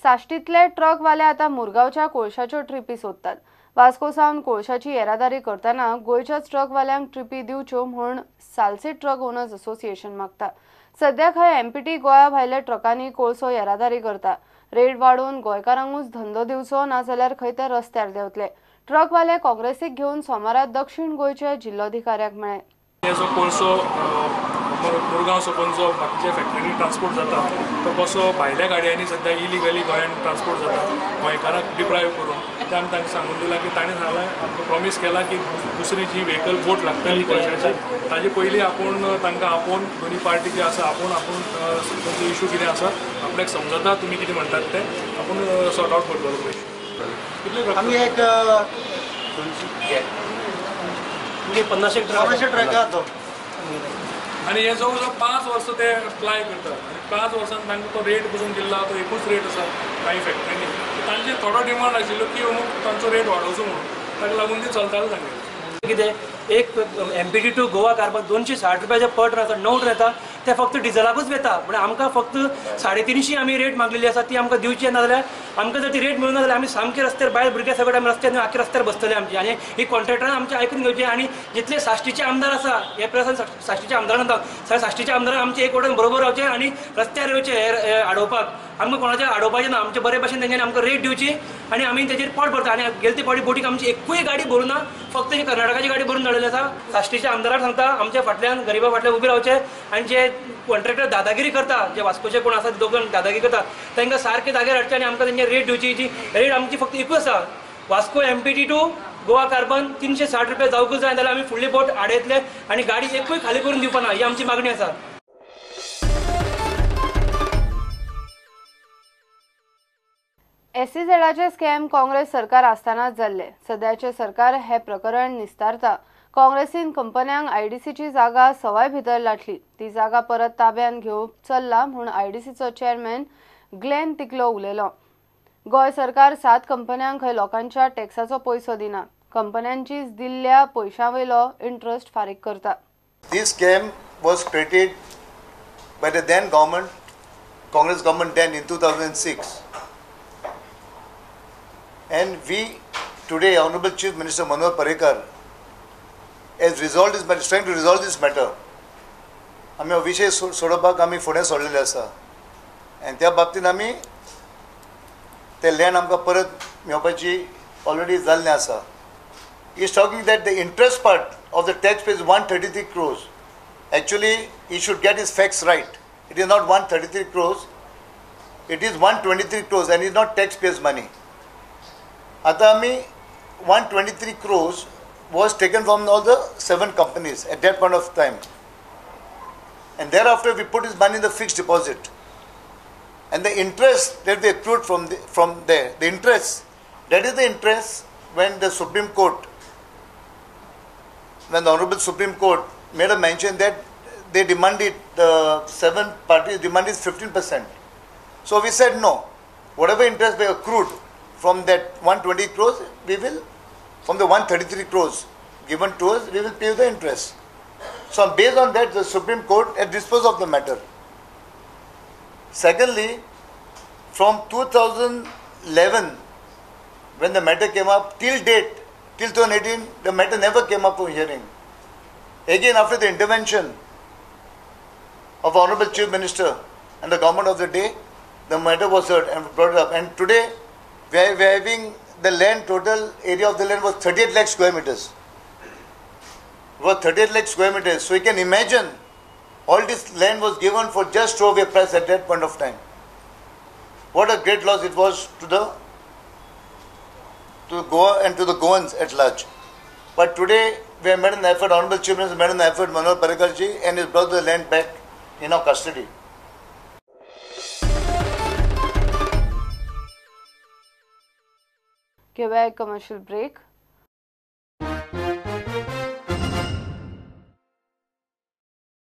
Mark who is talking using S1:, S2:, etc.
S1: साश्टीतले ट्रकवाले आता मुरगांवच्या कोळशाच्यो ट्रिपी सोदतात। वास्को सावन कोळशाची येरादारी करताना गोयच्याच ट्रकवाल्यांक ट्रिपी दिवच्यो म्हूण सालसेट ट्रक ओनर्स असोसिएशन मागता। सद्याक हे एमपीटी गोंया भायल्या ट्रकांनी कोळसो येरादारी करता। रेट वाडोवन गोंयकारांकूच धंदो दिवचो ना जाल्यार खंय ते रस्त्यार देंवतले। ट्रकवाले काँग्रेसीक घेवन सोमारा दक्षिण गोंयच्या जिल्लोधिकाऱ्याक मेळ्ळे।
S2: मुरगांव सोपून जो बाकीच्या फॅक्टरी ट्रान्सपोर्ट जाता तो कसो भायल्या गाडयांनी सध्या इलिगली गोंयांत ट्रान्सपोर्ट जाता गोंयकारांक डिप्रायव करून। ते आमी तांकां सांगून दिला की ताणें सांगलें प्रॉमीस केला की दुसरी जी व्हेकल बोट लागतली कोळशाची ताजे पयलीं आपूण तांकां आपोवन दोनी पार्टी जे आसा आपूण तुमचो इशू कितें आसा आपल्याक समजता तुमी कितें म्हणटात ते आपूण सॉर्ट आवट करतलो पयशे।
S3: आमी एक 50 ट्रक
S2: आणि हे जवळ जवळ 5 वर्सां ते अप्लाय करतात आणि 5 वर्सांत तांकां तो रेट बसून दिला तो एकूच रेट आसा कांय फॅक्टरींनी तांचे थोडो डिमांड आशिल्लो की अमूक तांचो रेट वाडोवचो म्हणून ताका लागून ती चलताले सांगले।
S4: कितें एक एमपीटी टू गोवा कार्बन 260 रुपयाचे पर टन आसा 9 टन येता ते फक्त डिझलाकूच येता पण आमकां फक्त 350 आमी रेट मागलेली आसा ती आमकां दिवची ना जाल्यार आमकां जर ती रेट मेळूना जाल्यार आमी सामके रस्त्यार भायर भुरगे सगळे आमी रस्त्यार आख्या रस्त्यार बसतले आमचे आनी ही कॉन्ट्रॅक्टरान आमचे आयकून घेवचे। आनी जितले साश्टीचे आमदार आसा हे प्रसान साश्टीचे आमदार म्हणटा सगळे साश्टीचे आमदार आमचे एक वटेन बरोबर रावचे आनी रस्त्यार येवचे हे आडोवपाक आमकां कोणाचें आडोवपाचें ना आमचे बरे भशेन तेंच्यांनी आमकां रेट दिवची आनी आमी तेजेर पोट भरता। आनी गेले ते पावटी बोटीक आमची एकूय गाडी भरूं ना फक्त ही कर्नाटकाची गाडी भरून धाडलेली आसा। साश्टीच्या आमदाराक सांगता आमच्या फाटल्यान गरिबा फाटल्यान उबे रावचे आनी जे कॉन्ट्रॅक्टर दादागिरी करता जे वास्कोचे कोण आसा दोगां दादागिरी करता तांकां सारके जाग्यार हाडचे आनी आमकां तेंचे रेट दिवची। जी रेट आमची फक्त एकूच आसा वास्को एमपीटी टू गोवा कार्बन 360 रुपया जावकूच जाय जाल्यार आमी फुडली बोट आडयतले आनी गाडी एकूय खाली करून दिवपाना ही आमची मागणी आसा।
S1: एसईझेडाचे स्कॅम काँग्रेस सरकार आसतनाच जाल्ले। सध्याचे सरकार हे प्रकरण निस्तारता। काँग्रेसीन कंपन्यांक आयडीसीची जागा सवाय भितर लाटली ती जागा परत ताब्यान घेवप चल्ला म्हूण आयडीसीचो चेअरमॅन ग्लेन तिकलो उलयलो। गोंय सरकार 7 कंपन्यांक खंय लोकांच्या टॅक्साचो पयसो दिना कंपन्यांची दिल्ल्या पयशांवयलो इंट्रस्ट फारीक करता।
S3: This scam was created by the then government, Congress government then in 2006. And we today, Honorable Chief Minister Manohar Parrikar has resolved this matter, is trying to resolve this matter. आमी हो विशय सोडोवपाक आमी फुडें सोडलेले आसा आनी त्या बाबतींत आमी ते लँड आमकां परत मेळपाची ऑलरेडी जाल्लें आसा। He is talking that the interest part of the tax pays 133 crores. Actually, he should get his facts right. It is not 133 crores. It is 123 crores and it is not taxpayers' money. आता आमी 123 crores was taken from all the 7 companies at that point of time. And thereafter we put his money in the fixed deposit. And the interest that we accrued from there, the interest, that is the interest when the Supreme Court, when the Honorable Supreme Court made a mention that they demanded, the 7 parties demanded 15%. So we said no, whatever interest we accrued from that 120 crores, we will, from the 133 crores given to us, we will pay the interest. So based on that, the Supreme Court had disposed of the matter. Secondly, from 2011, when the matter came up, till date, till 2018, the matter never came up for hearing. Again, after the intervention of Honorable Chief Minister and the government of the day, the matter was heard and brought up. And today, we are having the land, total area of the land was 38 lakh square meters. It was 38 lakh square meters. So you can imagine, all this land was given for just throwaway price at that point of time. What a great loss it was to Goa and to the Goans at large. But today, we have made an effort, Honorable Chief Minister made an effort, Manohar Parrikar ji, and has brought the land back in our custody.
S1: Give a commercial break.